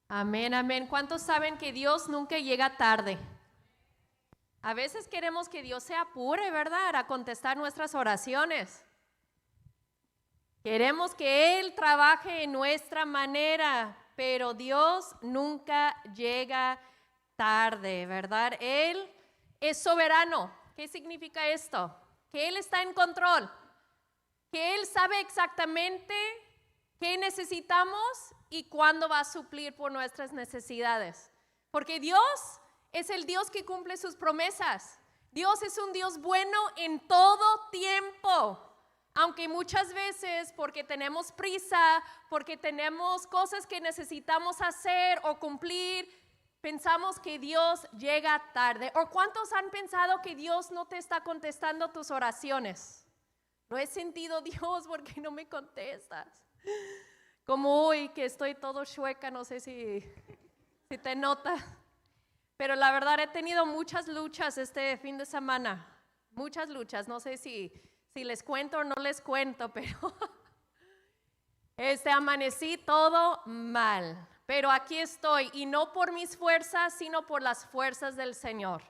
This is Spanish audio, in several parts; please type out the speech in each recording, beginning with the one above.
Amén, amén. ¿Cuántos saben que Dios nunca llega tarde? A veces queremos que Dios se apure, ¿verdad?, a contestar nuestras oraciones. Queremos que Él trabaje en nuestra manera, pero Dios nunca llega tarde, ¿verdad? Él es soberano. ¿Qué significa esto? Que Él está en control, que Él sabe exactamente qué necesitamos y cuándo va a suplir por nuestras necesidades. Porque Dios es el Dios que cumple sus promesas. Dios es un Dios bueno en todo tiempo. Aunque muchas veces, porque tenemos prisa, porque tenemos cosas que necesitamos hacer o cumplir, pensamos que Dios llega tarde. ¿O cuántos han pensado que Dios no te está contestando tus oraciones? No he sentido, Dios, ¿por qué no me contestas? Como hoy que estoy todo chueca, no sé si te nota. Pero la verdad he tenido muchas luchas este fin de semana. Muchas luchas, no sé si les cuento o no les cuento, pero amanecí todo mal. Pero aquí estoy, y no por mis fuerzas, sino por las fuerzas del Señor.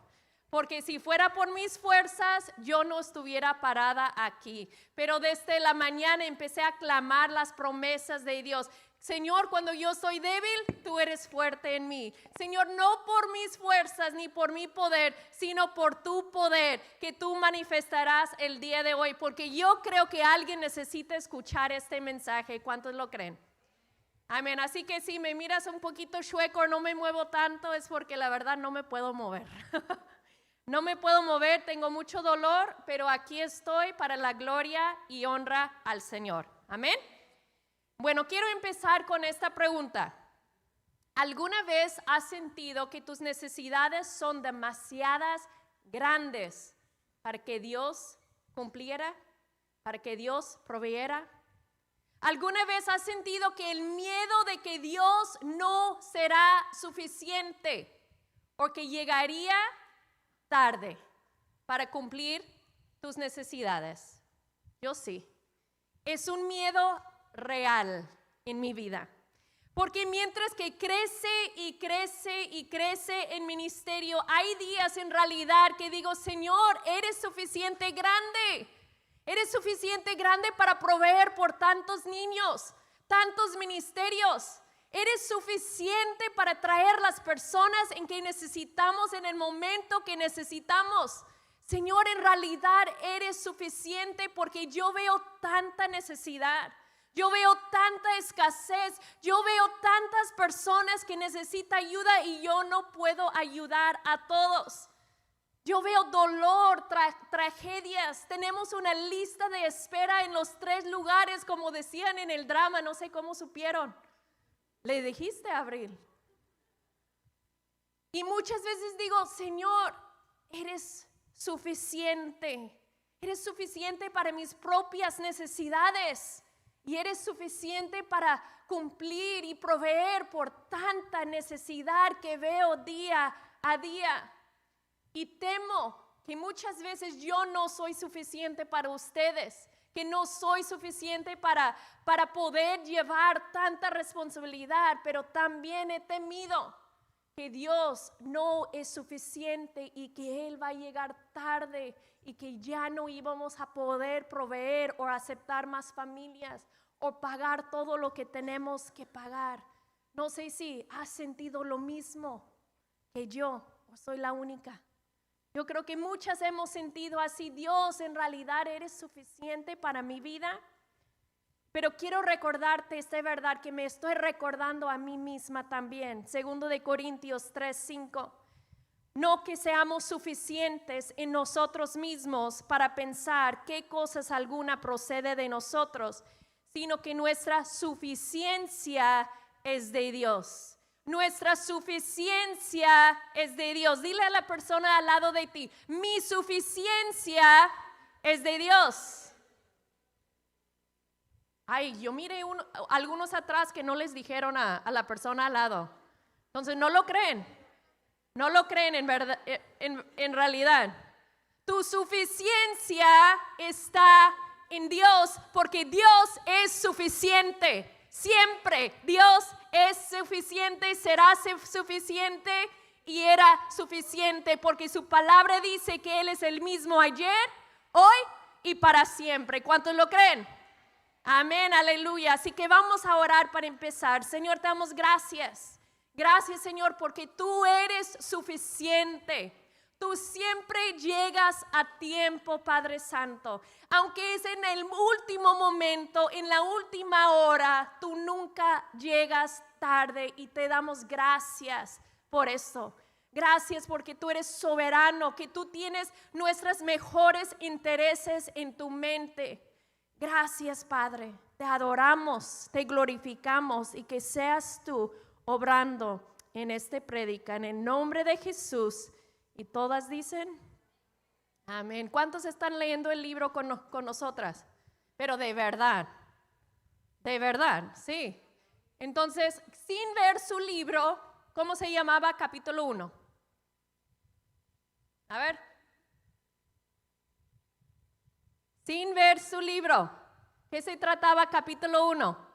Porque si fuera por mis fuerzas, yo no estuviera parada aquí. Pero desde la mañana empecé a clamar las promesas de Dios. Señor, cuando yo soy débil, tú eres fuerte en mí. Señor, no por mis fuerzas ni por mi poder, sino por tu poder que tú manifestarás el día de hoy. Porque yo creo que alguien necesita escuchar este mensaje. ¿Cuántos lo creen? Amén. Así que si me miras un poquito chueco, no me muevo tanto, es porque la verdad no me puedo mover. No me puedo mover, tengo mucho dolor, pero aquí estoy para la gloria y honra al Señor. Amén. Bueno, quiero empezar con esta pregunta. ¿Alguna vez has sentido que tus necesidades son demasiadas grandes para que Dios cumpliera, para que Dios proveyera? ¿Alguna vez has sentido que el miedo de que Dios no será suficiente o que llegaría tarde para cumplir tus necesidades? Yo sí. Es un miedo real en mi vida. Porque mientras que crece y crece y crece en ministerio, hay días en realidad que digo, Señor, eres suficiente grande. Eres suficiente grande para proveer por tantos niños, tantos ministerios. Eres suficiente para traer las personas en que necesitamos en el momento que necesitamos. Señor, en realidad eres suficiente porque yo veo tanta necesidad. Yo veo tanta escasez. Yo veo tantas personas que necesitan ayuda y yo no puedo ayudar a todos. Yo veo dolor, tragedias. Tenemos una lista de espera en los 3 lugares, como decían en el drama. No sé cómo supieron. Le dijiste, Abril. Y muchas veces digo, Señor, eres suficiente. Eres suficiente para mis propias necesidades. Y eres suficiente para cumplir y proveer por tanta necesidad que veo día a día. Y temo que muchas veces yo no soy suficiente para ustedes, que no soy suficiente para poder llevar tanta responsabilidad, pero también he temido que Dios no es suficiente y que Él va a llegar tarde y que ya no íbamos a poder proveer o aceptar más familias o pagar todo lo que tenemos que pagar. No sé si has sentido lo mismo que yo o soy la única. Yo creo que muchas hemos sentido así. Dios, en realidad eres suficiente para mi vida. Pero quiero recordarte esta verdad que me estoy recordando a mí misma también. 2 Corintios 3:5. No que seamos suficientes en nosotros mismos para pensar qué cosas alguna procede de nosotros, sino que nuestra suficiencia es de Dios. Nuestra suficiencia es de Dios. Dile a la persona al lado de ti, mi suficiencia es de Dios. Ay, yo miré algunos atrás que no les dijeron a la persona al lado. Entonces no lo creen. No lo creen en verdad, en realidad. Tu suficiencia está en Dios porque Dios es suficiente. Siempre Dios es suficiente, será suficiente y era suficiente, porque su palabra dice que Él es el mismo ayer, hoy y para siempre. ¿Cuántos lo creen? Amén, aleluya. Así que vamos a orar para empezar. Señor, te damos gracias. Gracias, Señor, porque tú eres suficiente. Tú siempre llegas a tiempo, Padre Santo. Aunque es en el último momento, en la última hora, tú nunca llegas tarde y te damos gracias por eso. Gracias porque tú eres soberano, que tú tienes nuestros mejores intereses en tu mente. Gracias, Padre. Te adoramos, te glorificamos y que seas tú obrando en este prédica en el nombre de Jesús. Y todas dicen, amén. ¿Cuántos están leyendo el libro con nosotras? Pero de verdad, sí. Entonces, sin ver su libro, ¿cómo se llamaba? Capítulo 1. A ver. Sin ver su libro, ¿qué se trataba capítulo 1?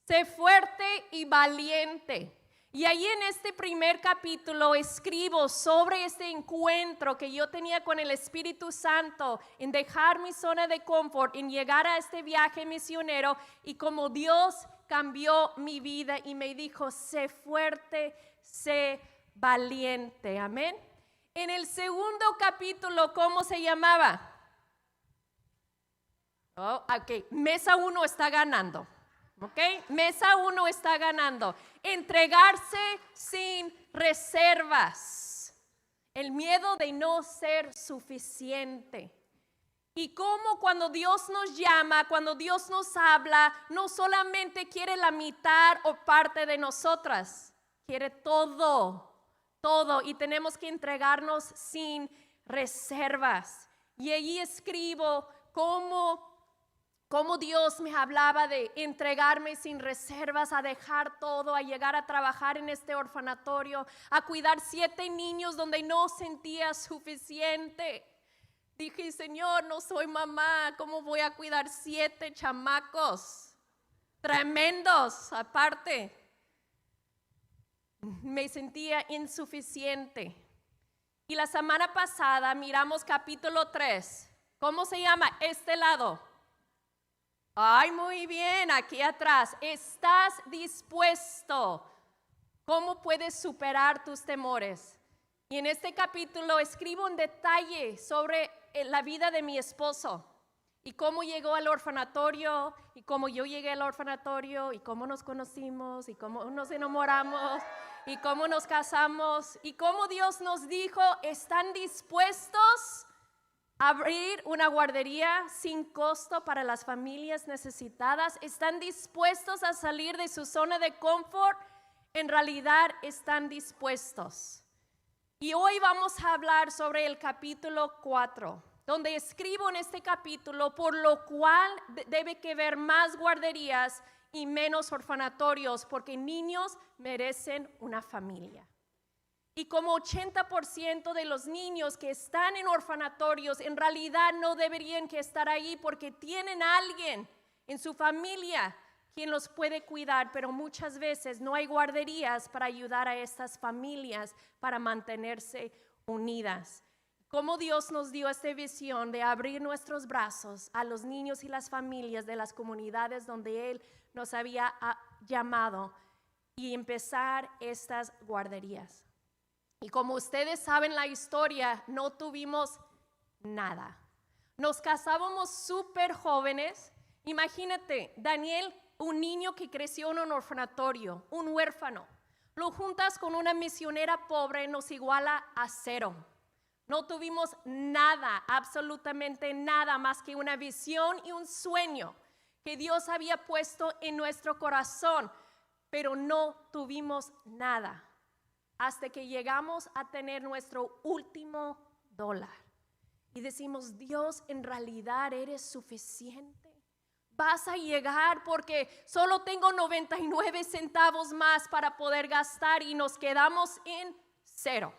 Sé fuerte y valiente. Y ahí en este primer capítulo escribo sobre este encuentro que yo tenía con el Espíritu Santo en dejar mi zona de confort, en llegar a este viaje misionero y como Dios cambió mi vida y me dijo, sé fuerte, sé valiente. Amén. En el segundo capítulo, ¿cómo se llamaba? Mesa 1 está ganando. Mesa 1 está ganando. Entregarse sin reservas. El miedo de no ser suficiente. Y cómo cuando Dios nos llama, cuando Dios nos habla, no solamente quiere la mitad o parte de nosotras, quiere todo. Y tenemos que entregarnos sin reservas. Y allí escribo cómo Dios me hablaba de entregarme sin reservas, a dejar todo, a llegar a trabajar en este orfanatorio, a cuidar 7 niños donde no sentía suficiente. Dije, Señor, no soy mamá, ¿cómo voy a cuidar 7 chamacos? Tremendos, aparte. Me sentía insuficiente. Y la semana pasada miramos capítulo 3. ¿Cómo se llama? Este lado. Ay, muy bien, aquí atrás. ¿Estás dispuesto? ¿Cómo puedes superar tus temores? Y en este capítulo escribo un detalle sobre la vida de mi esposo y cómo llegó al orfanatorio y cómo yo llegué al orfanatorio y cómo nos conocimos y cómo nos enamoramos y cómo nos casamos y cómo Dios nos dijo, ¿están dispuestos a abrir una guardería sin costo para las familias necesitadas? ¿Están dispuestos a salir de su zona de confort? En realidad están dispuestos. Y hoy vamos a hablar sobre el capítulo 4, donde escribo en este capítulo por lo cual debe que haber más guarderías y menos orfanatorios, porque niños merecen una familia. Y como 80% de los niños que están en orfanatorios en realidad no deberían que estar ahí porque tienen a alguien en su familia quien los puede cuidar, pero muchas veces no hay guarderías para ayudar a estas familias para mantenerse unidas. Como Dios nos dio esta visión de abrir nuestros brazos a los niños y las familias de las comunidades donde Él nos había llamado y empezar estas guarderías. Y como ustedes saben la historia, no tuvimos nada. Nos casábamos súper jóvenes. Imagínate, Daniel, un niño que creció en un orfanatorio, un huérfano. Lo juntas con una misionera pobre, nos iguala a 0. No tuvimos nada, absolutamente nada más que una visión y un sueño que Dios había puesto en nuestro corazón, pero no tuvimos nada hasta que llegamos a tener nuestro último $1. Y decimos, Dios, en realidad eres suficiente. Vas a llegar porque solo tengo 99 centavos más para poder gastar y nos quedamos en 0.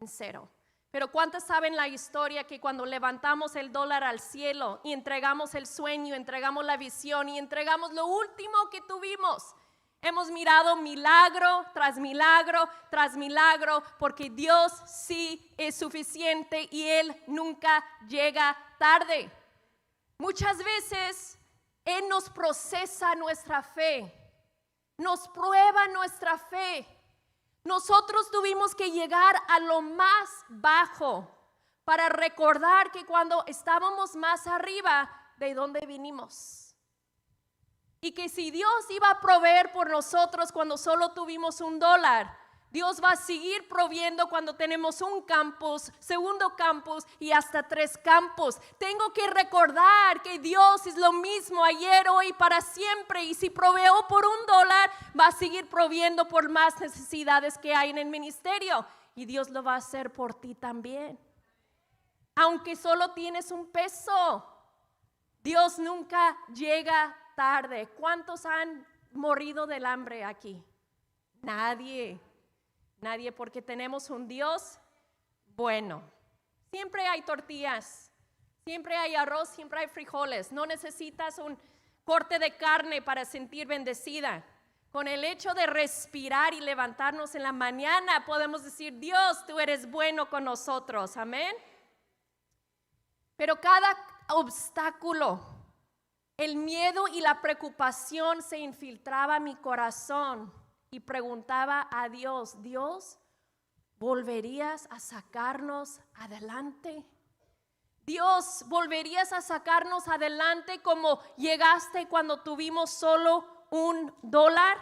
En 0. Pero ¿cuántas saben la historia que cuando levantamos el dólar al cielo y entregamos el sueño, entregamos la visión y entregamos lo último que tuvimos? Hemos mirado milagro tras milagro tras milagro, porque Dios sí es suficiente y Él nunca llega tarde. Muchas veces Él nos procesa nuestra fe, nos prueba nuestra fe. Nosotros tuvimos que llegar a lo más bajo para recordar que cuando estábamos más arriba, ¿de dónde vinimos? Y que si Dios iba a proveer por nosotros cuando solo tuvimos $1, Dios va a seguir proviendo cuando tenemos un campus, segundo campus y hasta 3 campus. Tengo que recordar que Dios es lo mismo ayer, hoy y para siempre. Y si proveó por $1, va a seguir proviendo por más necesidades que hay en el ministerio. Y Dios lo va a hacer por ti también. Aunque solo tienes un peso, Dios nunca llega tarde. ¿Cuántos han morido del hambre aquí? Nadie, porque tenemos un Dios bueno. Siempre hay tortillas, siempre hay arroz, siempre hay frijoles. No necesitas un corte de carne para sentir bendecida. Con el hecho de respirar y levantarnos en la mañana podemos decir: Dios, tú eres bueno con nosotros. Amén. Pero cada obstáculo, el miedo y la preocupación se infiltraba en mi corazón y preguntaba a Dios: Dios, ¿volverías a sacarnos adelante? Dios, ¿volverías a sacarnos adelante como llegaste cuando tuvimos solo $1?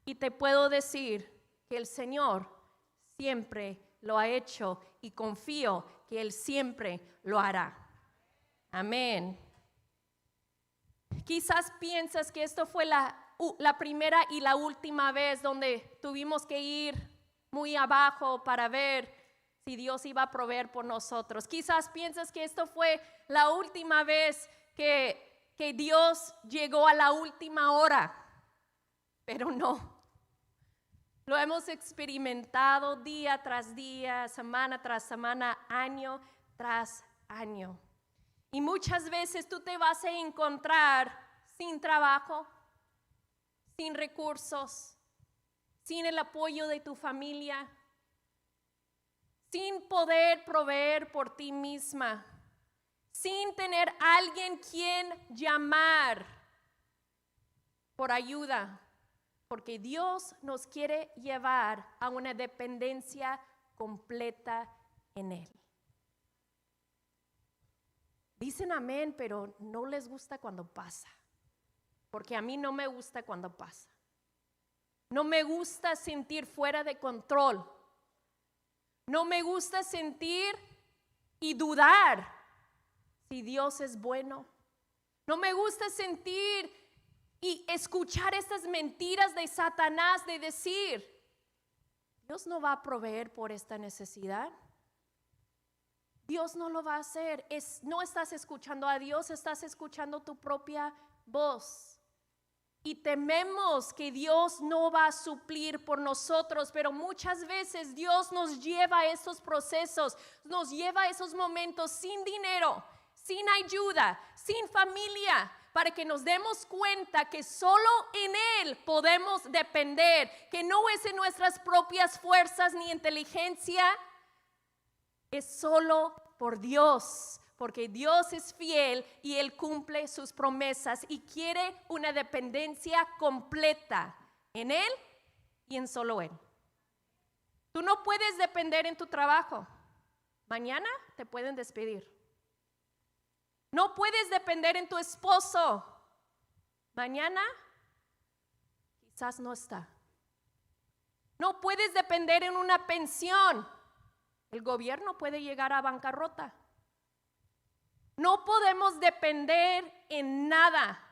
Y te puedo decir que el Señor siempre lo ha hecho y confío que Él siempre lo hará. Amén. Quizás piensas que esto fue la primera y la última vez donde tuvimos que ir muy abajo para ver si Dios iba a proveer por nosotros. Quizás piensas que esto fue la última vez que Dios llegó a la última hora, pero no. Lo hemos experimentado día tras día, semana tras semana, año tras año. Y muchas veces tú te vas a encontrar sin trabajo, sin recursos, sin el apoyo de tu familia, sin poder proveer por ti misma, sin tener alguien quien llamar por ayuda, porque Dios nos quiere llevar a una dependencia completa en Él. Dicen amén, pero no les gusta cuando pasa, porque a mí no me gusta cuando pasa. No me gusta sentir fuera de control. No me gusta sentir y dudar si Dios es bueno. No me gusta sentir y escuchar estas mentiras de Satanás de decir: Dios no va a proveer por esta necesidad. Dios no lo va a hacer. No estás escuchando a Dios, estás escuchando tu propia voz. Y tememos que Dios no va a suplir por nosotros, pero muchas veces Dios nos lleva a esos procesos, nos lleva a esos momentos sin dinero, sin ayuda, sin familia, para que nos demos cuenta que solo en Él podemos depender, que no es en nuestras propias fuerzas ni inteligencia, es solo por Dios. Porque Dios es fiel y Él cumple sus promesas y quiere una dependencia completa en Él y en solo Él. Tú no puedes depender en tu trabajo. Mañana te pueden despedir. No puedes depender en tu esposo. Mañana quizás no está. No puedes depender en una pensión. El gobierno puede llegar a bancarrota. No podemos depender en nada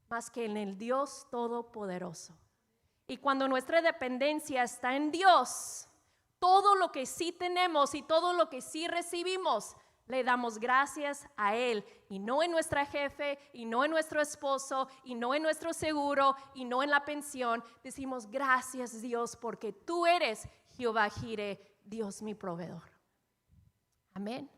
más que en el Dios Todopoderoso. Y cuando nuestra dependencia está en Dios, todo lo que sí tenemos y todo lo que sí recibimos, le damos gracias a Él. Y no en nuestra jefe, y no en nuestro esposo, y no en nuestro seguro, y no en la pensión. Decimos: gracias Dios, porque tú eres Jehová Jireh, Dios mi proveedor. Amén.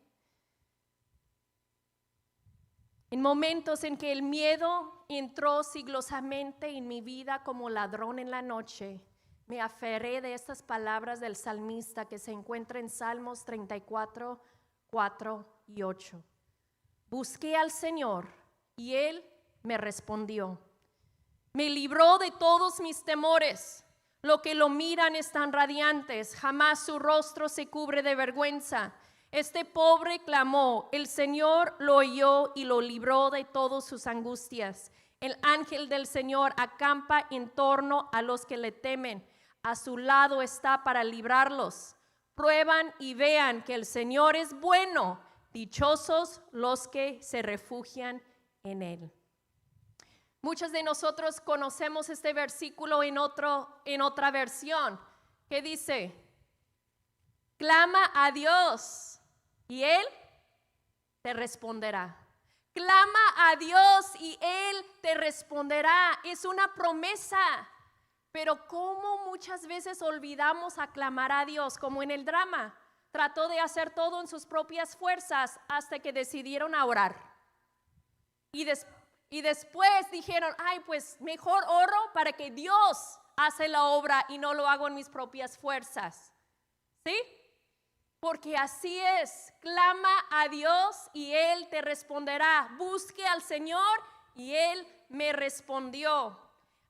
En momentos en que el miedo entró sigilosamente en mi vida como ladrón en la noche, me aferré de estas palabras del salmista que se encuentra en Salmos 34, 4 y 8. Busqué al Señor y Él me respondió. Me libró de todos mis temores. Lo que lo miran están radiantes, jamás su rostro se cubre de vergüenza. Este pobre clamó, el Señor lo oyó y lo libró de todas sus angustias. El ángel del Señor acampa en torno a los que le temen. A su lado está para librarlos. Prueban y vean que el Señor es bueno. Dichosos los que se refugian en Él. Muchos de nosotros conocemos este versículo en otra versión que dice, clama a Dios y Él te responderá. Clama a Dios y Él te responderá. Es una promesa. Pero ¿cómo muchas veces olvidamos aclamar a Dios? Como en el drama. Trató de hacer todo en sus propias fuerzas hasta que decidieron a orar. Y después dijeron, ay, pues mejor oro para que Dios hace la obra y no lo hago en mis propias fuerzas. ¿Sí? Porque así es, clama a Dios y Él te responderá. Busque al Señor y Él me respondió.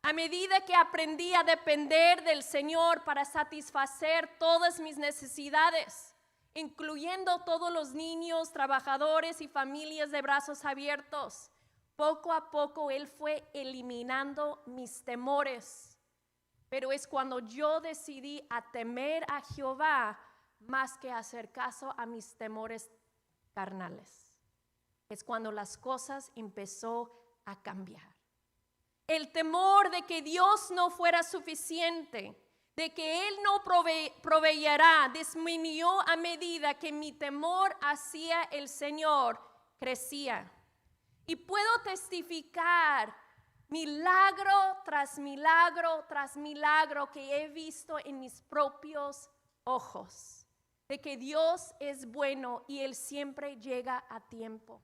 A medida que aprendí a depender del Señor para satisfacer todas mis necesidades, incluyendo todos los niños, trabajadores y familias de brazos abiertos, poco a poco Él fue eliminando mis temores. Pero es cuando yo decidí a temer a Jehová más que hacer caso a mis temores carnales. Es cuando las cosas empezó a cambiar. El temor de que Dios no fuera suficiente, de que Él no proveerá, disminuyó a medida que mi temor hacia el Señor crecía. Y puedo testificar milagro tras milagro tras milagro que he visto en mis propios ojos, de que Dios es bueno y Él siempre llega a tiempo.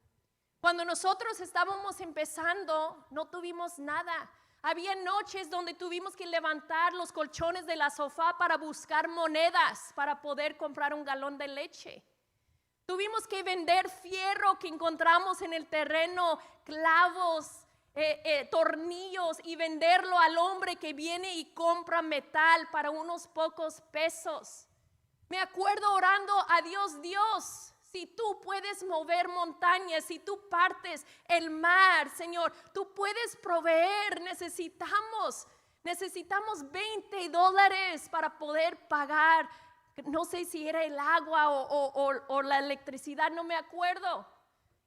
Cuando nosotros estábamos empezando, no tuvimos nada. Había noches donde tuvimos que levantar los colchones de la sofá para buscar monedas para poder comprar un galón de leche. Tuvimos que vender fierro que encontramos en el terreno, clavos, tornillos, y venderlo al hombre que viene y compra metal para unos pocos pesos. Me acuerdo orando a Dios, Dios, si tú puedes mover montañas, si tú partes el mar, Señor, tú puedes proveer. Necesitamos $20 para poder pagar, no sé si era el agua o la electricidad, no me acuerdo.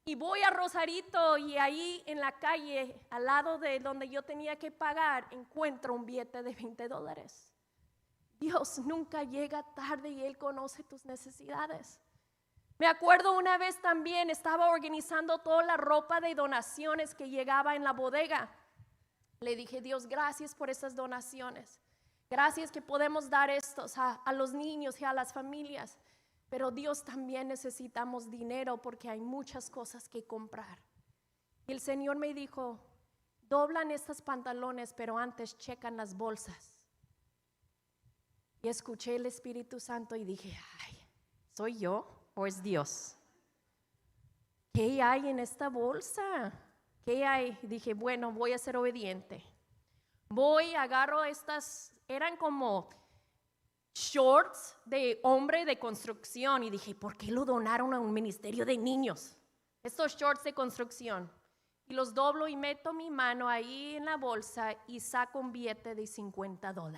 Y voy a Rosarito y ahí en la calle, al lado de donde yo tenía que pagar, encuentro un billete de $20. Dios nunca llega tarde y Él conoce tus necesidades. Me acuerdo una vez también, estaba organizando toda la ropa de donaciones que llegaba en la bodega. Le dije, Dios, gracias por esas donaciones. Gracias que podemos dar estos a los niños y a las familias. Pero Dios, también necesitamos dinero porque hay muchas cosas que comprar. Y el Señor me dijo, doblan estos pantalones, pero antes checan las bolsas. Y escuché el Espíritu Santo y dije, ay, ¿soy yo o es Dios? ¿Qué hay en esta bolsa? ¿Qué hay? Dije, bueno, voy a ser obediente. Agarro estas, eran como shorts de hombre de construcción. Y dije, ¿por qué lo donaron a un ministerio de niños? Estos shorts de construcción. Y los doblo y meto mi mano ahí en la bolsa y saco un billete de $50.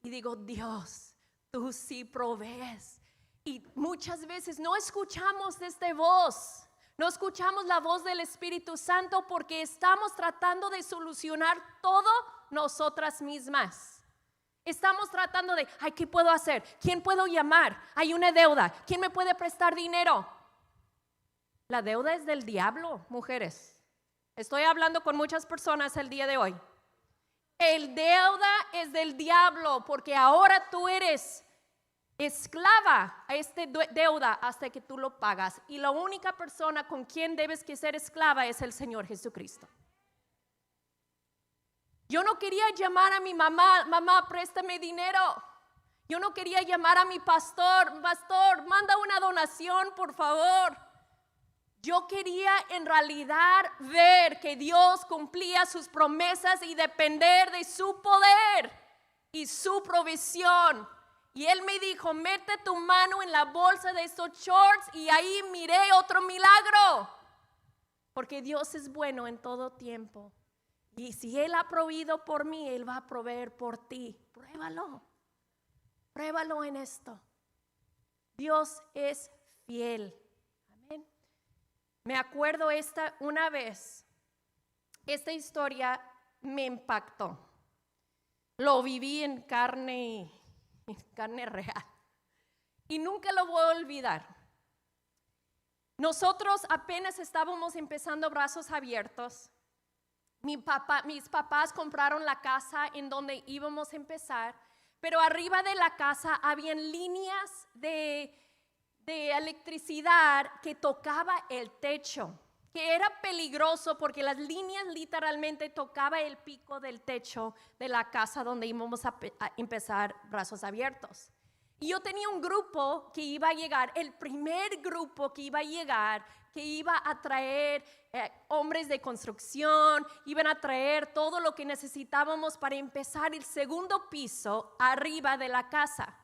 Y digo, Dios, tú sí provees. Y muchas veces no escuchamos esta voz, no escuchamos la voz del Espíritu Santo porque estamos tratando de solucionar todo nosotras mismas. Estamos tratando de, ay, ¿qué puedo hacer? ¿Quién puedo llamar? Hay una deuda. ¿Quién me puede prestar dinero? La deuda es del diablo, mujeres. Estoy hablando con muchas personas el día de hoy. El deuda es del diablo porque ahora tú eres esclava a esta deuda hasta que tú lo pagas. Y la única persona con quien debes que ser esclava es el Señor Jesucristo. Yo no quería llamar a mi mamá, mamá, préstame dinero. Yo no quería llamar a mi pastor, pastor, manda una donación, por favor. Yo quería en realidad ver que Dios cumplía sus promesas y depender de su poder y su provisión. Y Él me dijo, mete tu mano en la bolsa de estos shorts, y ahí miré otro milagro. Porque Dios es bueno en todo tiempo. Y si Él ha proveído por mí, Él va a proveer por ti. Pruébalo. Pruébalo en esto. Dios es fiel. Amén. Me acuerdo una vez, esta historia me impactó. Lo viví en carne real. Y nunca lo voy a olvidar. Nosotros apenas estábamos empezando Brazos Abiertos. Mis papás compraron la casa en donde íbamos a empezar, pero arriba de la casa habían líneas de electricidad que tocaba el techo, que era peligroso porque las líneas literalmente tocaban el pico del techo de la casa donde íbamos a empezar Brazos Abiertos. Y yo tenía un grupo que iba a llegar, el primer grupo que iba a llegar, que iba a traer hombres de construcción, iban a traer todo lo que necesitábamos para empezar el segundo piso arriba de la casa,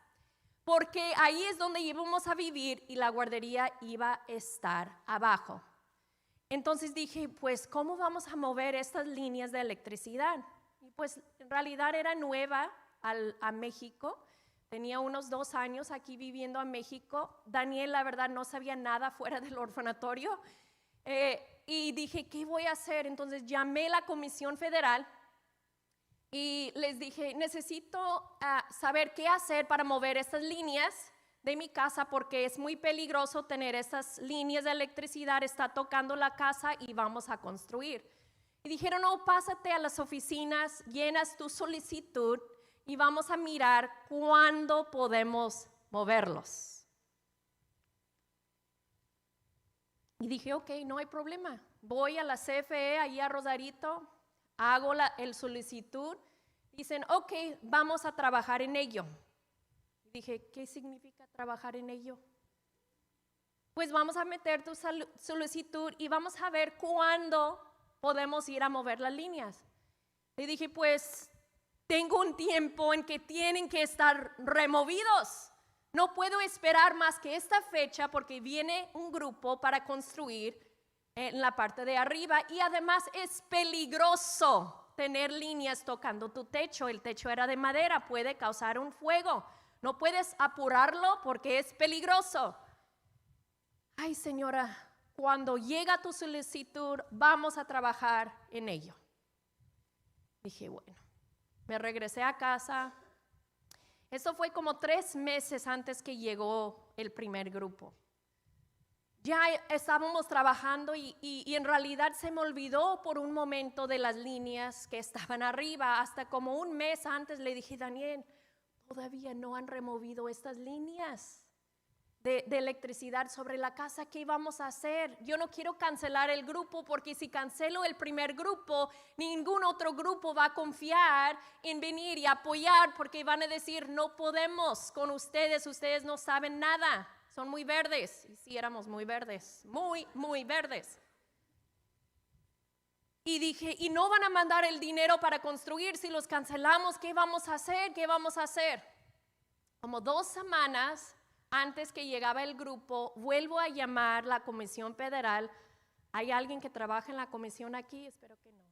porque ahí es donde íbamos a vivir y la guardería iba a estar abajo. Entonces dije, pues, ¿cómo vamos a mover estas líneas de electricidad? Y pues, en realidad era nueva a México. Tenía unos 2 años aquí viviendo en México. Daniel, la verdad, no sabía nada fuera del orfanatorio. Y dije, ¿qué voy a hacer? Entonces llamé a la Comisión Federal y les dije, necesito saber qué hacer para mover estas líneas de mi casa, porque es muy peligroso tener estas líneas de electricidad, está tocando la casa y vamos a construir. Y dijeron, no, pásate a las oficinas, llenas tu solicitud y vamos a mirar cuándo podemos moverlos. Y dije, ok, no hay problema. Voy a la CFE, ahí a Rosarito, hago el solicitud. Dicen, ok, vamos a trabajar en ello. Dije, ¿qué significa trabajar en ello? Pues vamos a meter tu solicitud y vamos a ver cuándo podemos ir a mover las líneas. Le dije, pues tengo un tiempo en que tienen que estar removidos. No puedo esperar más que esta fecha porque viene un grupo para construir en la parte de arriba y además es peligroso tener líneas tocando tu techo. El techo era de madera, puede causar un fuego. No puedes apurarlo porque es peligroso. Ay, señora, cuando llega tu solicitud, vamos a trabajar en ello. Dije, bueno, me regresé a casa. Eso fue como 3 meses antes que llegó el primer grupo. Ya estábamos trabajando y en realidad se me olvidó por un momento de las líneas que estaban arriba. Hasta como un mes antes le dije, Daniel, todavía no han removido estas líneas de electricidad sobre la casa. ¿Qué vamos a hacer? Yo no quiero cancelar el grupo porque si cancelo el primer grupo, ningún otro grupo va a confiar en venir y apoyar porque van a decir, no podemos con ustedes, ustedes no saben nada, son muy verdes. Y sí, éramos muy verdes, muy verdes. Y dije, y no van a mandar el dinero para construir si los cancelamos. ¿Qué vamos a hacer? ¿Qué vamos a hacer? Como 2 semanas antes que llegaba el grupo, vuelvo a llamar a la Comisión Federal. ¿Hay alguien que trabaja en la comisión aquí? Espero que no.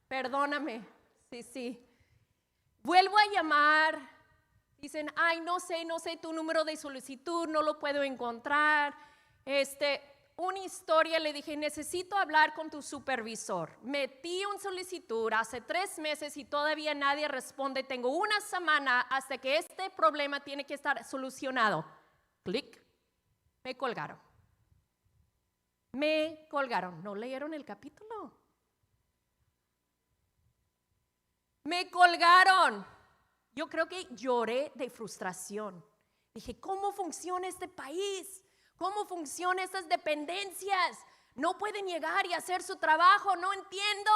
Perdóname. Sí. Vuelvo a llamar. Dicen, ay, no sé tu número de solicitud, no lo puedo encontrar. Una historia, le dije, necesito hablar con tu supervisor. Metí una solicitud hace 3 meses y todavía nadie responde. Tengo 1 semana hasta que este problema tiene que estar solucionado. Clic, me colgaron. ¿No leyeron el capítulo? Me colgaron. Yo creo que lloré de frustración. Dije, ¿cómo funciona este país? ¿Cómo funcionan estas dependencias? No pueden llegar y hacer su trabajo, no entiendo.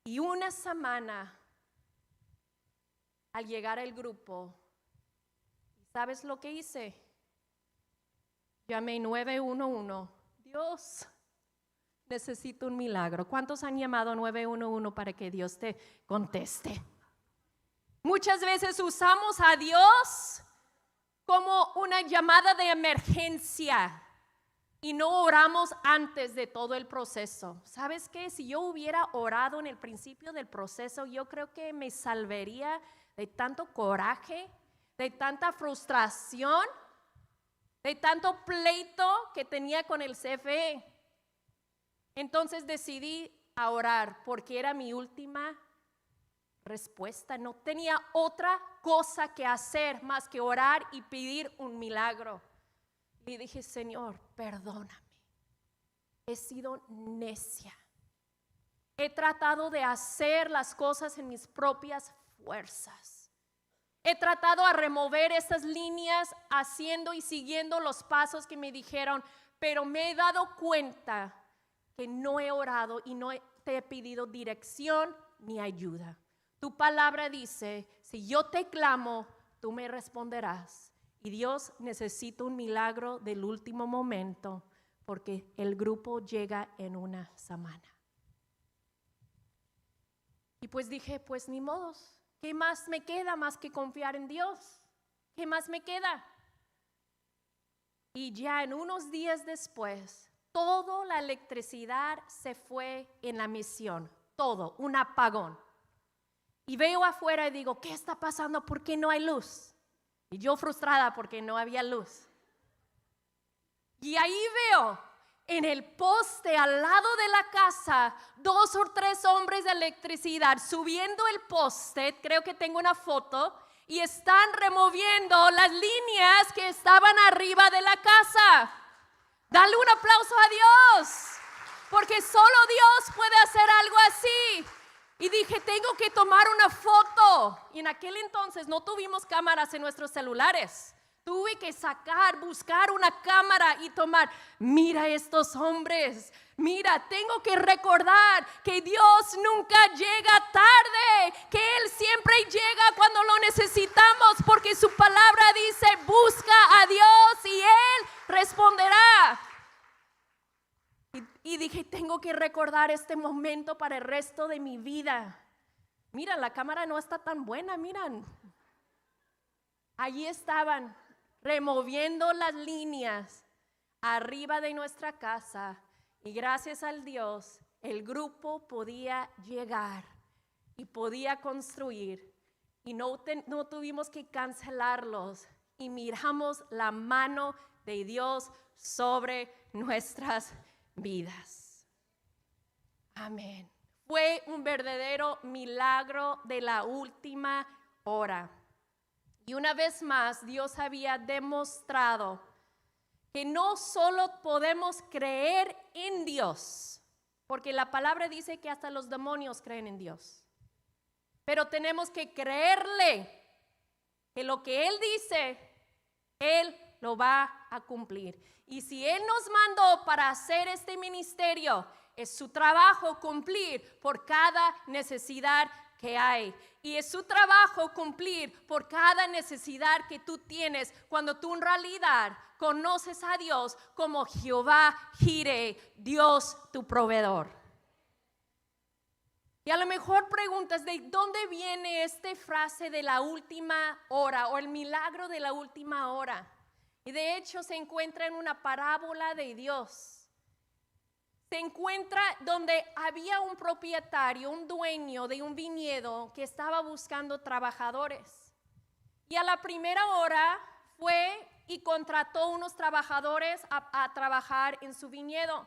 Y una semana, al llegar al grupo, ¿sabes lo que hice? Llamé 911. Dios, necesito un milagro. ¿Cuántos han llamado 911 para que Dios te conteste? Muchas veces usamos a Dios como una llamada de emergencia y no oramos antes de todo el proceso. ¿Sabes qué? Si yo hubiera orado en el principio del proceso, yo creo que me salvaría de tanto coraje, de tanta frustración, de tanto pleito que tenía con el CFE. Entonces decidí a orar porque era mi última respuesta. No tenía otra cosa que hacer más que orar y pedir un milagro. Y dije, Señor, perdóname. He sido necia. He tratado de hacer las cosas en mis propias fuerzas. He tratado de remover esas líneas haciendo y siguiendo los pasos que me dijeron, pero me he dado cuenta que no he orado y no te he pedido dirección ni ayuda. Tu palabra dice, si yo te clamo, tú me responderás. Y Dios, necesita un milagro del último momento porque el grupo llega en una semana. Y pues dije, pues ni modos. ¿Qué más me queda más que confiar en Dios? ¿Qué más me queda? Y ya en unos días después, toda la electricidad se fue en la misión. Todo, un apagón. Y veo afuera y digo, ¿qué está pasando? ¿Por qué no hay luz? Y yo frustrada porque no había luz. Y ahí veo en el poste al lado de la casa 2 o 3 hombres de electricidad subiendo el poste, creo que tengo una foto, y están removiendo las líneas que estaban arriba de la casa. Dale un aplauso a Dios, porque solo Dios puede hacer algo así. Y dije, tengo que tomar una foto. Y en aquel entonces no tuvimos cámaras en nuestros celulares. Tuve que buscar una cámara y tomar. Mira estos hombres. Mira, tengo que recordar que Dios nunca llega tarde, que Él siempre llega cuando lo necesitamos, porque su palabra dice, busca a Dios y Él responderá. Y dije, tengo que recordar este momento para el resto de mi vida. Mira, la cámara no está tan buena, miran. Allí estaban removiendo las líneas arriba de nuestra casa y gracias al Dios el grupo podía llegar y podía construir y no tuvimos que cancelarlos y miramos la mano de Dios sobre nuestras vidas. Amén. Fue un verdadero milagro de la última hora. Y una vez más, Dios había demostrado que no solo podemos creer en Dios, porque la palabra dice que hasta los demonios creen en Dios, pero tenemos que creerle que lo que Él dice, Él lo va a cumplir. Y si Él nos mandó para hacer este ministerio, es su trabajo cumplir por cada necesidad que hay. Y es su trabajo cumplir por cada necesidad que tú tienes cuando tú en realidad conoces a Dios como Jehová Jireh, Dios tu proveedor. Y a lo mejor preguntas, ¿de dónde viene esta frase de la última hora o el milagro de la última hora? Y de hecho se encuentra en una parábola de Dios. Se encuentra donde había un propietario, un dueño de un viñedo que estaba buscando trabajadores. Y a la primera hora fue y contrató unos trabajadores a trabajar en su viñedo.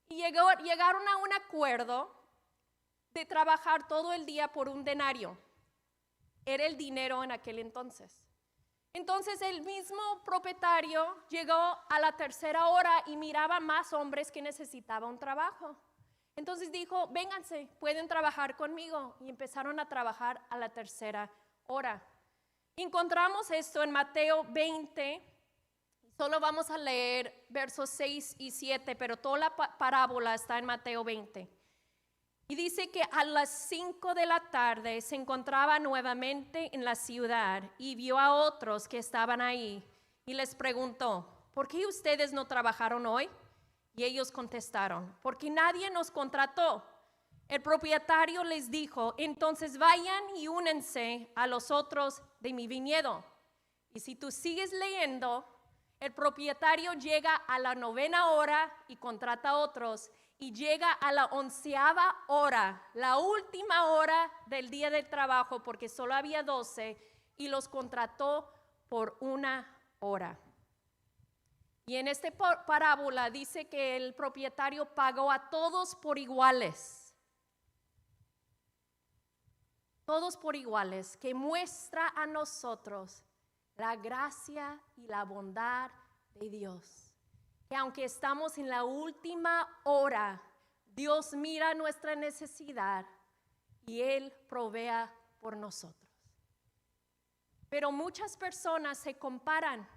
Y llegaron a un acuerdo de trabajar todo el día por un denario. Era el dinero en aquel entonces. Entonces el mismo propietario llegó a la tercera hora y miraba más hombres que necesitaban un trabajo. Entonces dijo, vénganse, pueden trabajar conmigo. Y empezaron a trabajar a la tercera hora. Encontramos esto en Mateo 20, solo vamos a leer versos 6 y 7, pero toda la parábola está en Mateo 20. Y dice que a las 5 de la tarde se encontraba nuevamente en la ciudad y vio a otros que estaban ahí y les preguntó, ¿por qué ustedes no trabajaron hoy? Y ellos contestaron, porque nadie nos contrató. El propietario les dijo, entonces vayan y únense a los otros de mi viñedo. Y si tú sigues leyendo, el propietario llega a la 9ª hora y contrata a otros, y llega a la 11ª hora, la última hora del día del trabajo, porque solo había 12, y los contrató por 1 hora. Y en esta parábola dice que el propietario pagó a todos por iguales. Todos por iguales, que muestra a nosotros la gracia y la bondad de Dios. Que aunque estamos en la última hora, Dios mira nuestra necesidad y Él provee por nosotros. Pero muchas personas se comparan,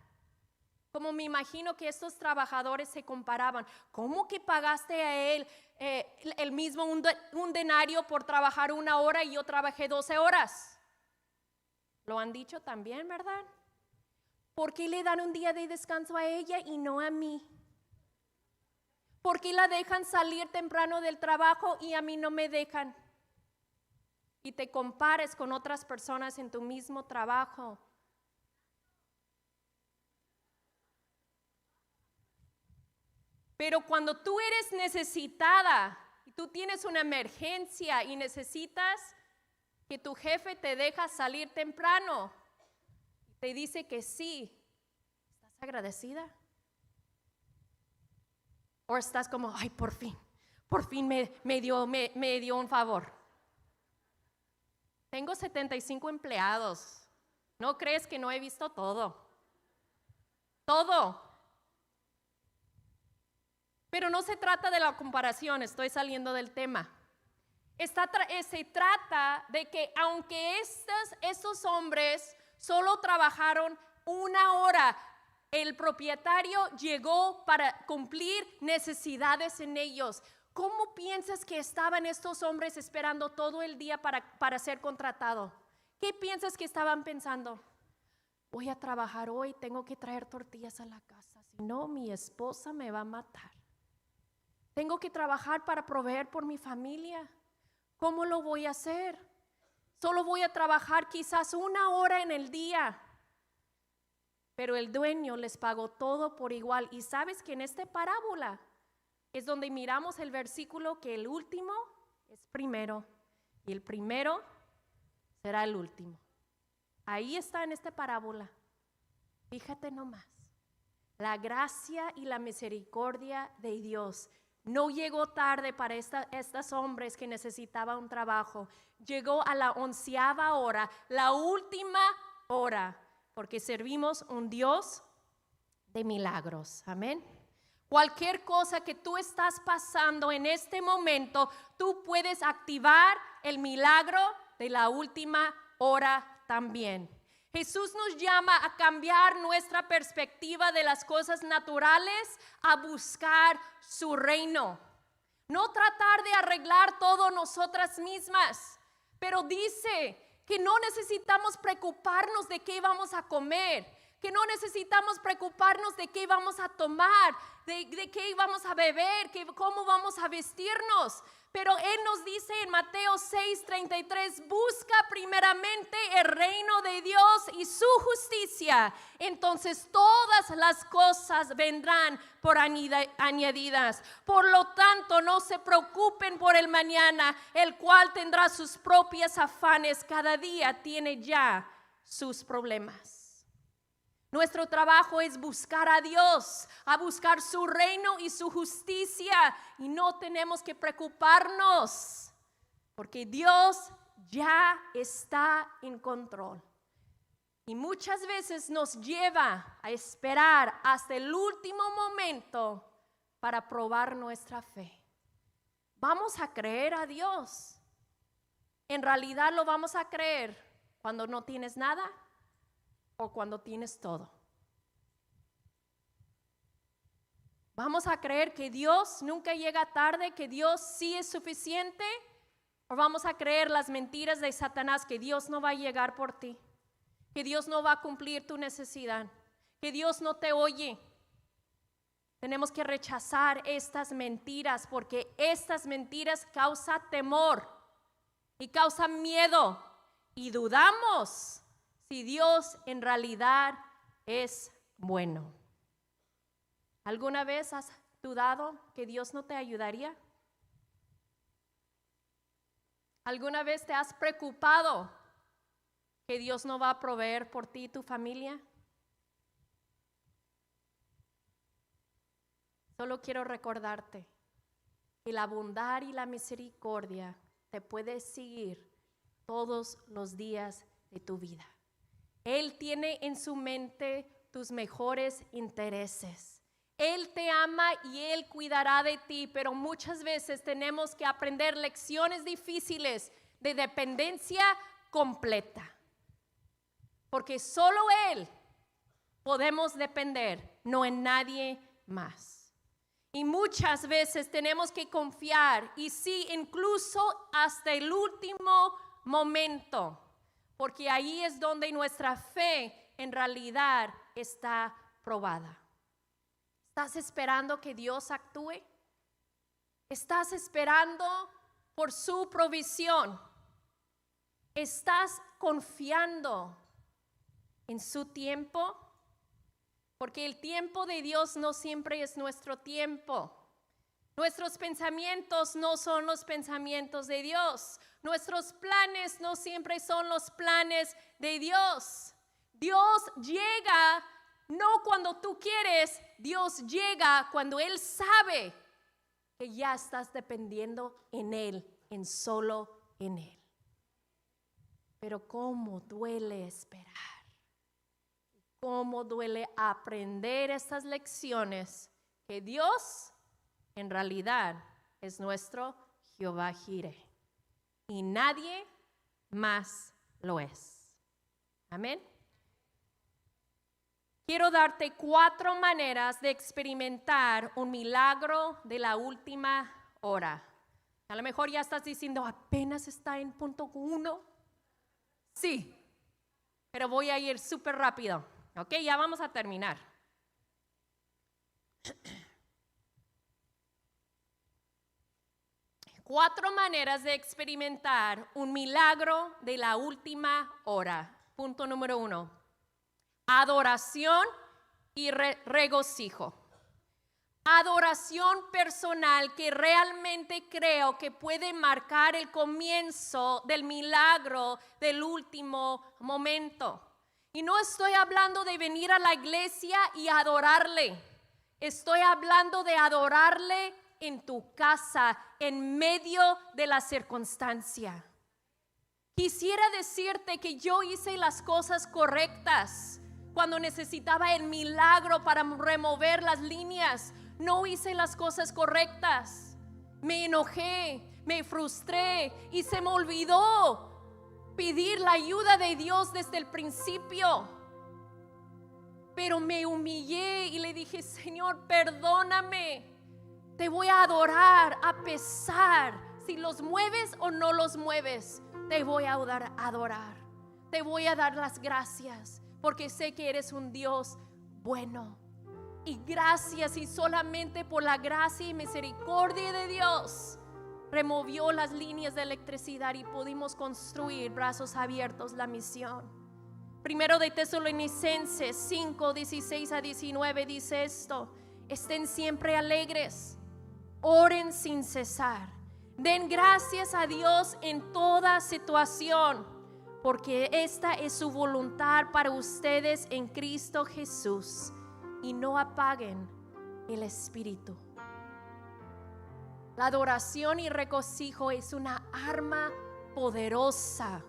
como me imagino que estos trabajadores se comparaban. ¿Cómo que pagaste a él el mismo un denario por trabajar 1 hora y yo trabajé 12 horas? Lo han dicho también, ¿verdad? ¿Por qué le dan un día de descanso a ella y no a mí? ¿Por qué la dejan salir temprano del trabajo y a mí no me dejan? Y te compares con otras personas en tu mismo trabajo. Pero cuando tú eres necesitada y tú tienes una emergencia y necesitas que tu jefe te deja salir temprano, te dice que sí, ¿estás agradecida? ¿O estás como, ay, por fin me dio un favor? Tengo 75 empleados. ¿No crees que no he visto todo? Todo. Pero no se trata de la comparación, estoy saliendo del tema. Se trata de que aunque estos hombres solo trabajaron 1 hora, el propietario llegó para cumplir necesidades en ellos. ¿Cómo piensas que estaban estos hombres esperando todo el día para ser contratados? ¿Qué piensas que estaban pensando? Voy a trabajar hoy, tengo que traer tortillas a la casa, si no mi esposa me va a matar. Tengo que trabajar para proveer por mi familia. ¿Cómo lo voy a hacer? Solo voy a trabajar quizás 1 hora en el día. Pero el dueño les pagó todo por igual. Y sabes que en esta parábola es donde miramos el versículo que el último es primero y el primero será el último. Ahí está en esta parábola. Fíjate nomás. La gracia y la misericordia de Dios no llegó tarde para estos hombres que necesitaban un trabajo. Llegó a la 11ª hora, la última hora, porque servimos un Dios de milagros. Amén. Cualquier cosa que tú estás pasando en este momento, tú puedes activar el milagro de la última hora también. Jesús nos llama a cambiar nuestra perspectiva de las cosas naturales a buscar su reino. No tratar de arreglar todo nosotras mismas, pero dice que no necesitamos preocuparnos de qué vamos a comer, que no necesitamos preocuparnos de qué vamos a tomar, de qué vamos a beber, cómo vamos a vestirnos. Pero Él nos dice en Mateo 6:33, busca primeramente el reino de Dios y su justicia. Entonces todas las cosas vendrán por añadidas. Por lo tanto, no se preocupen por el mañana, el cual tendrá sus propios afanes. Cada día tiene ya sus problemas. Nuestro trabajo es buscar a Dios, a buscar su reino y su justicia, y no tenemos que preocuparnos porque Dios ya está en control. Y muchas veces nos lleva a esperar hasta el último momento para probar nuestra fe. ¿Vamos a creer a Dios? ¿En realidad lo vamos a creer cuando no tienes nada? o cuando tienes todo? ¿Vamos a creer que Dios nunca llega tarde, que Dios sí es suficiente? ¿O vamos a creer las mentiras de Satanás, que Dios no va a llegar por ti, que Dios no va a cumplir tu necesidad, que Dios no te oye? Tenemos que rechazar estas mentiras, porque estas mentiras causan temor y causan miedo, y dudamos si Dios en realidad es bueno. ¿Alguna vez has dudado que Dios no te ayudaría? ¿Alguna vez te has preocupado que Dios no va a proveer por ti y tu familia? Solo quiero recordarte que la bondad y la misericordia te puede seguir todos los días de tu vida. Él tiene en su mente tus mejores intereses. Él te ama y Él cuidará de ti, pero muchas veces tenemos que aprender lecciones difíciles de dependencia completa. Porque solo Él podemos depender, no en nadie más. Y muchas veces tenemos que confiar, y sí, incluso hasta el último momento, porque ahí es donde nuestra fe en realidad está probada. ¿Estás esperando que Dios actúe? ¿Estás esperando por su provisión? ¿Estás confiando en su tiempo? Porque el tiempo de Dios no siempre es nuestro tiempo. Nuestros pensamientos no son los pensamientos de Dios. Nuestros planes no siempre son los planes de Dios. Dios llega no cuando tú quieres, Dios llega cuando Él sabe que ya estás dependiendo en Él, en solo en Él. Pero cómo duele esperar. Cómo duele aprender estas lecciones, que Dios en realidad es nuestro Jehová Jireh y nadie más lo es. Amén. Quiero darte 4 maneras de experimentar un milagro de la última hora. A lo mejor ya estás diciendo, apenas está en punto 1. Sí, pero voy a ir súper rápido. Ok, ya vamos a terminar. Cuatro maneras de experimentar un milagro de la última hora. Punto número 1. Adoración y regocijo. Adoración personal que realmente creo que puede marcar el comienzo del milagro del último momento. Y no estoy hablando de venir a la iglesia y adorarle. Estoy hablando de adorarle en tu casa, en medio de la circunstancia. Quisiera decirte que yo hice las cosas correctas cuando necesitaba el milagro para remover las líneas. No hice las cosas correctas. Me enojé, me frustré y se me olvidó pedir la ayuda de Dios desde el principio. Pero me humillé y le dije, Señor, perdóname. Te voy a adorar a pesar si los mueves o no los mueves. Te voy a adorar. Te voy a dar las gracias porque sé que eres un Dios bueno. Y gracias, y solamente por la gracia y misericordia de Dios removió las líneas de electricidad y pudimos construir brazos abiertos la misión. Primero de Tesalonicenses 5, 16 a 19 dice esto: estén siempre alegres, oren sin cesar, den gracias a Dios en toda situación, porque esta es su voluntad para ustedes en Cristo Jesús. Y no apaguen el espíritu. La adoración y regocijo es una arma poderosa.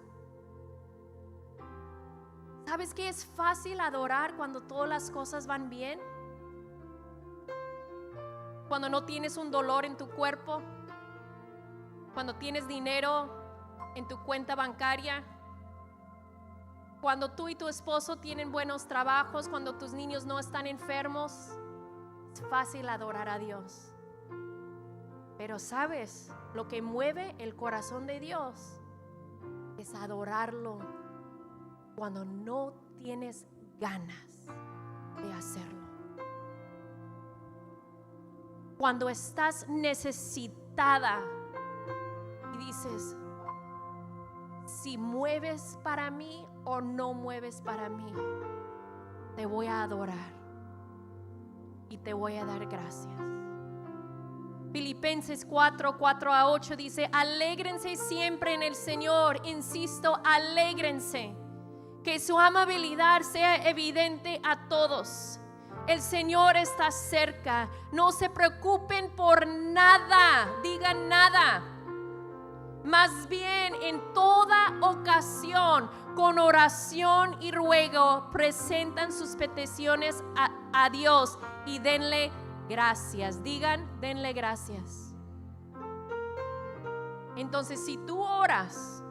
¿Sabes que es fácil adorar cuando todas las cosas van bien? Cuando no tienes un dolor en tu cuerpo, cuando tienes dinero en tu cuenta bancaria, Cuando tú y tu esposo tienen buenos trabajos, cuando tus niños no están enfermos, es fácil adorar a Dios. Pero ¿sabes? Lo que mueve el corazón de Dios es adorarlo cuando no tienes ganas de hacerlo. Cuando estás necesitada y dices, si mueves para mí o no mueves para mí, te voy a adorar y te voy a dar gracias. Filipenses 4:4-8 dice: alégrense siempre en el Señor. Insisto, alégrense. Que su amabilidad sea evidente a todos. El Señor está cerca. No se preocupen por nada. Digan nada. Más bien, en toda ocasión, con oración y ruego, presentan sus peticiones a Dios y denle gracias. Digan, denle gracias. Entonces, si tú oras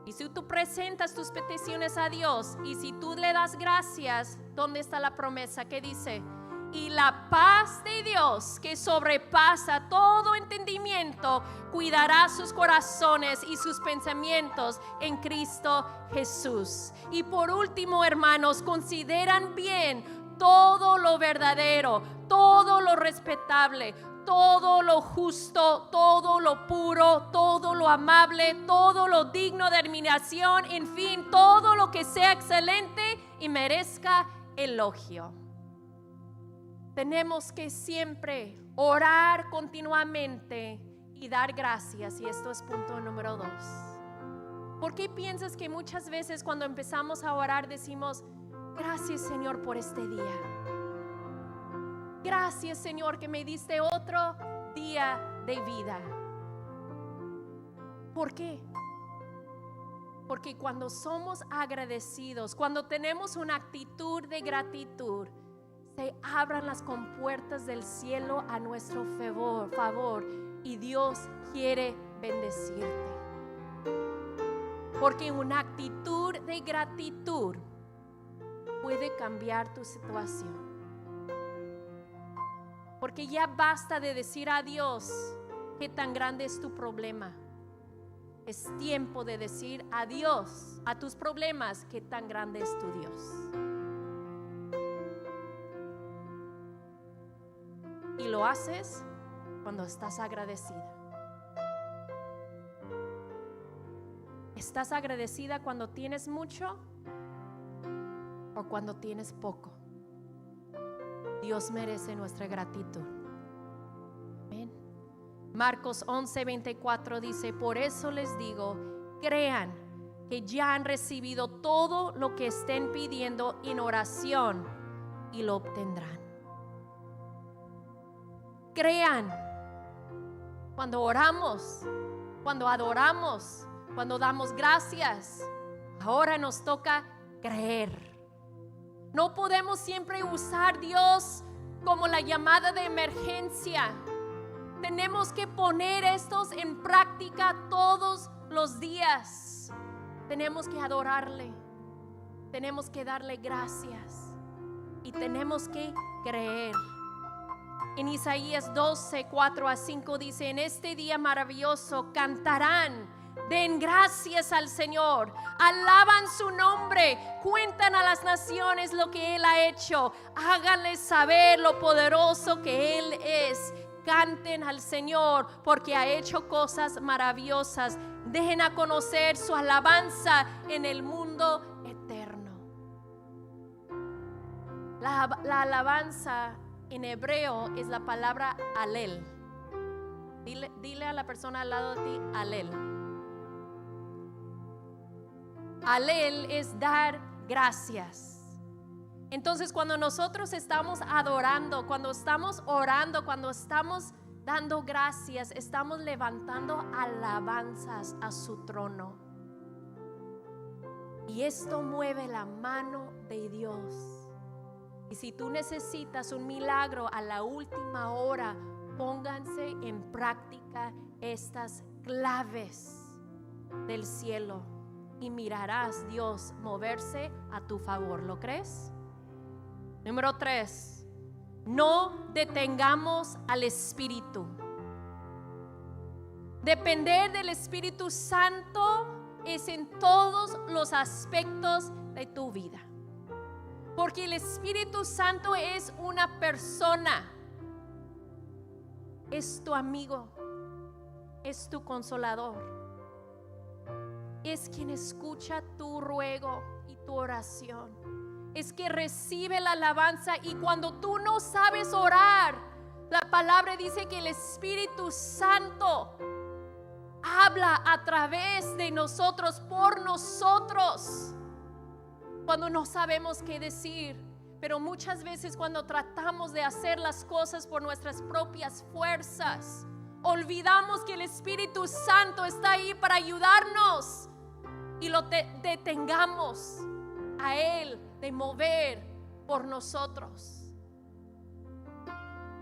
y si tú presentas tus peticiones a Dios y si tú le das gracias, ¿dónde está la promesa que dice? Y la paz de Dios, que sobrepasa todo entendimiento, cuidará sus corazones y sus pensamientos en Cristo Jesús. Y por último, hermanos, consideran bien todo lo verdadero, todo lo respetable, todo lo justo, todo lo puro, todo lo amable, todo lo digno de admiración, en fin, todo lo que sea excelente y merezca elogio. Tenemos que siempre orar continuamente y dar gracias, y esto es punto número 2. ¿Por qué piensas que muchas veces cuando empezamos a orar decimos, gracias Señor por este día? Gracias Señor que me diste otro día de vida. ¿Por qué? Porque cuando somos agradecidos, cuando tenemos una actitud de gratitud, se abran las compuertas del cielo a nuestro favor y Dios quiere bendecirte. Porque una actitud de gratitud puede cambiar tu situación. Porque ya basta de decir a Dios qué tan grande es tu problema. Es tiempo de decir adiós a tus problemas, qué tan grande es tu Dios. Y lo haces cuando estás agradecida. ¿Estás agradecida cuando tienes mucho o cuando tienes poco? Dios merece nuestra gratitud. Amén. Marcos 11:24 dice: por eso les digo, crean que ya han recibido todo lo que estén pidiendo en oración y lo obtendrán. Crean. Cuando oramos, cuando adoramos, cuando damos gracias, ahora nos toca creer. No podemos siempre usar Dios como la llamada de emergencia. Tenemos que poner estos en práctica todos los días. Tenemos que adorarle, tenemos que darle gracias y tenemos que creer. En Isaías 12:4-5 dice: en este día maravilloso cantarán, den gracias al Señor, alaban su nombre, cuentan a las naciones lo que Él ha hecho, háganles saber lo poderoso que Él es. Canten al Señor porque ha hecho cosas maravillosas. Dejen a conocer su alabanza en el mundo eterno. La alabanza en hebreo es la palabra alel. Dile a la persona al lado de ti, alel. Alel es dar gracias. Entonces, cuando nosotros estamos adorando, cuando estamos orando, cuando estamos dando gracias, estamos levantando alabanzas a su trono. Y esto mueve la mano de Dios. Y si tú necesitas un milagro a la última hora, pónganse en práctica estas claves del cielo y mirarás Dios moverse a tu favor. ¿Lo crees? Número 3, no detengamos al Espíritu. Depender del Espíritu Santo es en todos los aspectos de tu vida. Porque el Espíritu Santo es una persona, es tu amigo, es tu consolador, es quien escucha tu ruego y tu oración, es que recibe la alabanza. Y cuando tú no sabes orar, la palabra dice que el Espíritu Santo habla a través de nosotros, por nosotros, cuando no sabemos qué decir. Pero muchas veces cuando tratamos de hacer las cosas por nuestras propias fuerzas, olvidamos que el Espíritu Santo está ahí para ayudarnos y lo detengamos a Él de mover por nosotros.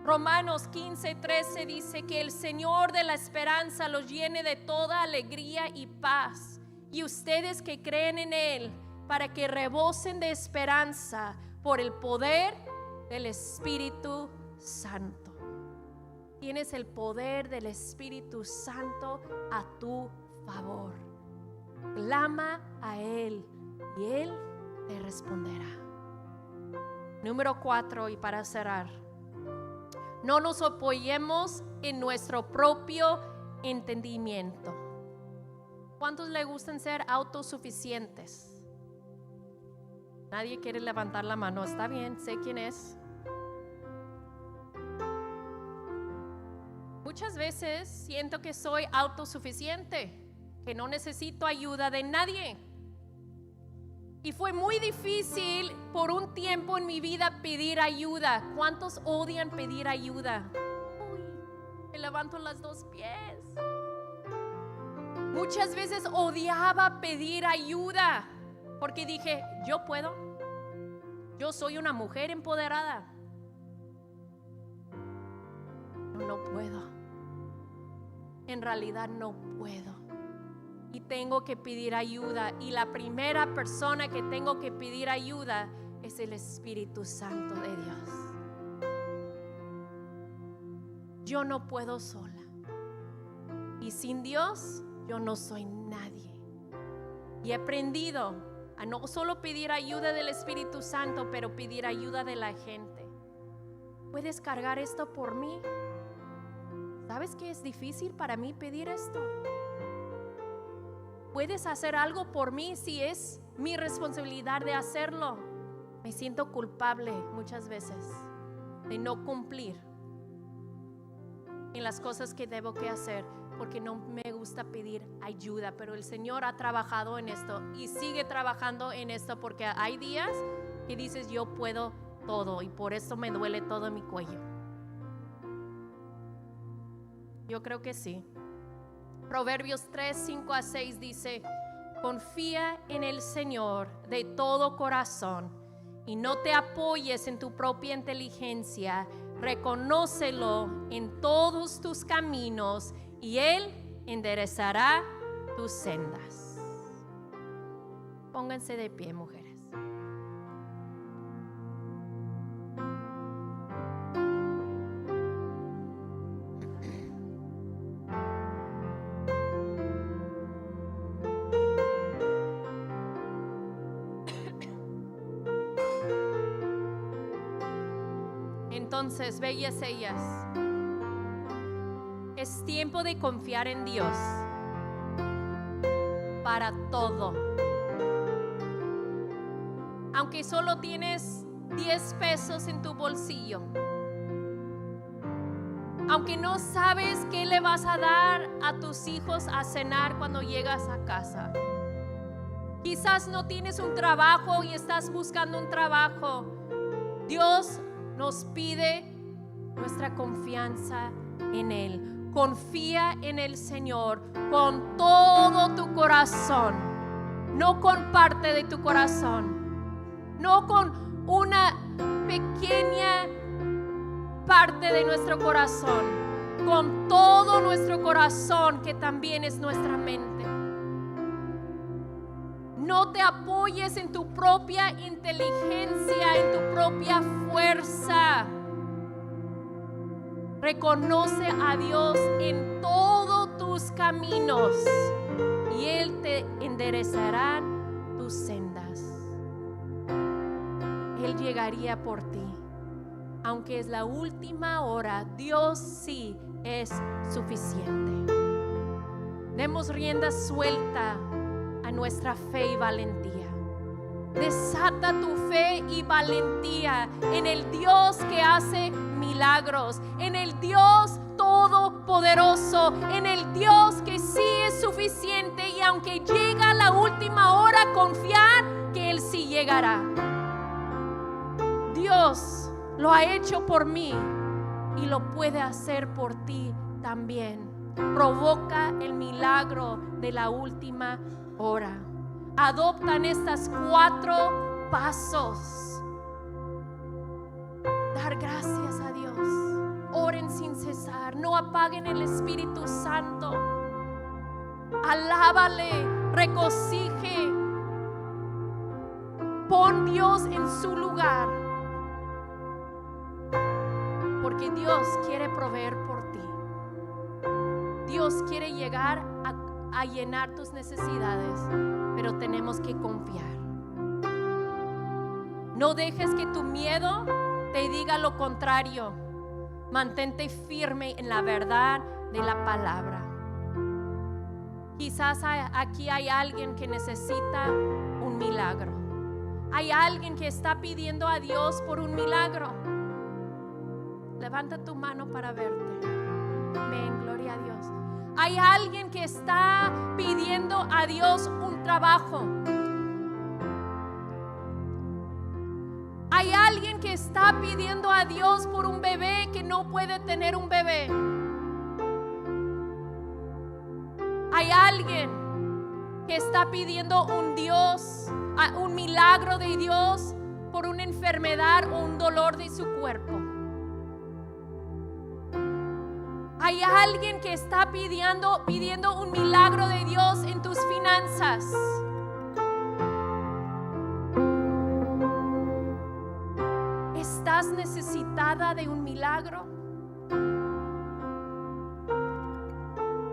Romanos 15:13 dice que el Señor de la esperanza los llene de toda alegría y paz, y ustedes que creen en Él, para que rebosen de esperanza por el poder del Espíritu Santo. Tienes el poder del Espíritu Santo a tu favor. Clama a Él y Él te responderá. Número 4, y para cerrar, no nos apoyemos en nuestro propio entendimiento. ¿Cuántos le gustan ser autosuficientes? Nadie quiere levantar la mano. Está bien, sé quién es. Muchas veces siento que soy autosuficiente, que no necesito ayuda de nadie. Y fue muy difícil por un tiempo en mi vida pedir ayuda. ¿Cuántos odian pedir ayuda? Uy, me levanto las dos pies. Muchas veces odiaba pedir ayuda porque dije, yo puedo. Yo soy una mujer empoderada. No puedo. En realidad no puedo. Y tengo que pedir ayuda. Y la primera persona que tengo que pedir ayuda es el Espíritu Santo de Dios. Yo no puedo sola. Y sin Dios, yo no soy nadie. Y he aprendido a no solo pedir ayuda del Espíritu Santo, pero pedir ayuda de la gente. ¿Puedes cargar esto por mí? ¿Sabes que es difícil para mí pedir esto? ¿Puedes hacer algo por mí si es mi responsabilidad de hacerlo? Me siento culpable muchas veces de no cumplir en las cosas que debo que hacer porque no me gusta pedir ayuda. Pero el Señor ha trabajado en esto y sigue trabajando en esto, porque hay días que dices yo puedo todo y por eso me duele todo mi cuello. Yo creo que sí. Proverbios 3:5-6 dice: confía en el Señor de todo corazón y no te apoyes en tu propia inteligencia. Reconócelo en todos tus caminos y Él enderezará tus sendas. Pónganse de pie, mujeres. Entonces, bellas ellas, es tiempo de confiar en Dios para todo. Aunque solo tienes 10 pesos en tu bolsillo, aunque no sabes qué le vas a dar a tus hijos a cenar cuando llegas a casa, quizás no tienes un trabajo y estás buscando un trabajo, Dios nos pide nuestra confianza en Él. Confía en el Señor con todo tu corazón, no con parte de tu corazón, no con una pequeña parte de nuestro corazón, con todo nuestro corazón, que también es nuestra mente. No te apoyes en tu propia inteligencia, en tu propia fuerza. Reconoce a Dios en todos tus caminos y Él te enderezará tus sendas. Él llegaría por ti. Aunque es la última hora, Dios sí es suficiente. Demos rienda suelta a nuestra fe y valentía. Desata tu fe y valentía en el Dios que hace milagros, en el Dios todopoderoso, en el Dios que sí es suficiente, y aunque llega la última hora, confiar que Él sí llegará. Dios lo ha hecho por mí y lo puede hacer por ti también. Provoca el milagro de la última hora. Adoptan estas 4 pasos. Dar gracias a Dios. Oren sin cesar. No apaguen el Espíritu Santo. Alábale, regocije. Pon Dios en su lugar. Porque Dios quiere proveer por ti. Dios quiere llegar a llenar tus necesidades, pero tenemos que confiar. No dejes que tu miedo te diga lo contrario. Mantente firme en la verdad de la palabra. Quizás aquí hay alguien que necesita un milagro. Hay alguien que está pidiendo a Dios por un milagro. Levanta tu mano para verte. Amén, gloria a Dios. Hay alguien que está pidiendo a Dios un trabajo. Hay alguien que está pidiendo a Dios por un bebé que no puede tener un bebé. Hay alguien que está pidiendo un milagro de Dios por una enfermedad o un dolor de su cuerpo. Hay alguien que está pidiendo un milagro de Dios en tus finanzas. ¿Estás necesitada de un milagro?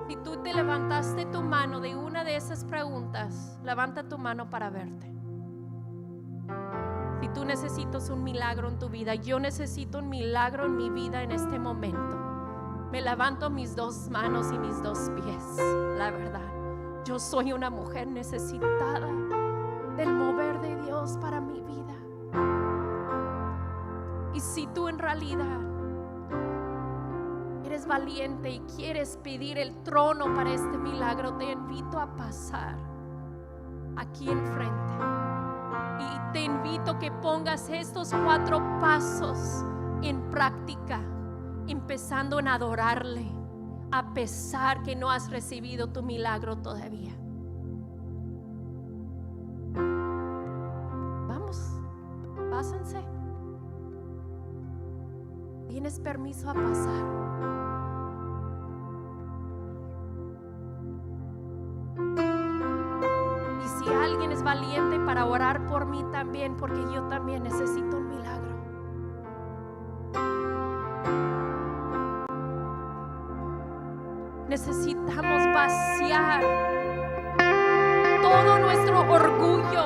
Si tú te levantaste tu mano de una de esas preguntas, levanta tu mano para verte. Si tú necesitas un milagro en tu vida, yo necesito un milagro en mi vida en este momento. Me levanto mis 2 manos y mis 2 pies. La verdad, yo soy una mujer necesitada del mover de Dios para mi vida. Y si tú en realidad eres valiente y quieres pedir el trono para este milagro, te invito a pasar aquí enfrente. Y te invito que pongas estos 4 pasos en práctica, empezando en adorarle, a pesar que no has recibido tu milagro todavía. Vamos, pásense. Tienes permiso a pasar. Y si alguien es valiente para orar por mí también, porque yo también necesito un milagro. Necesitamos vaciar todo nuestro orgullo,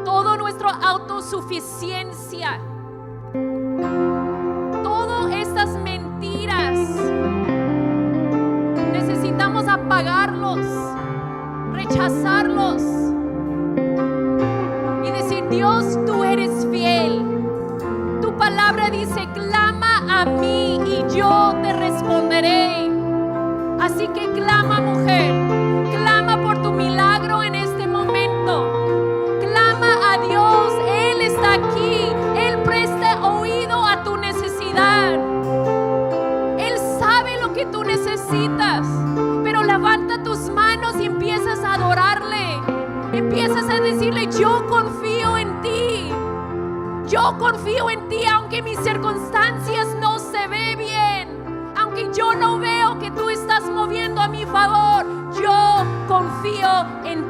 toda nuestra autosuficiencia, todas estas mentiras. Necesitamos apagarlos, rechazarlos y decir: Dios, tú eres fiel. Tu palabra dice: clama a mí y yo te responderé. Así que clama, mujer, clama por tu milagro en este momento. Clama a Dios, Él está aquí. Él presta oído a tu necesidad. Él sabe lo que tú necesitas. Pero levanta tus manos y empiezas a adorarle. Empiezas a decirle: yo confío en ti. Yo confío en ti, aunque mis circunstancias no se ve bien, aunque yo no veo que tú estás moviendo a mi favor. Yo confío en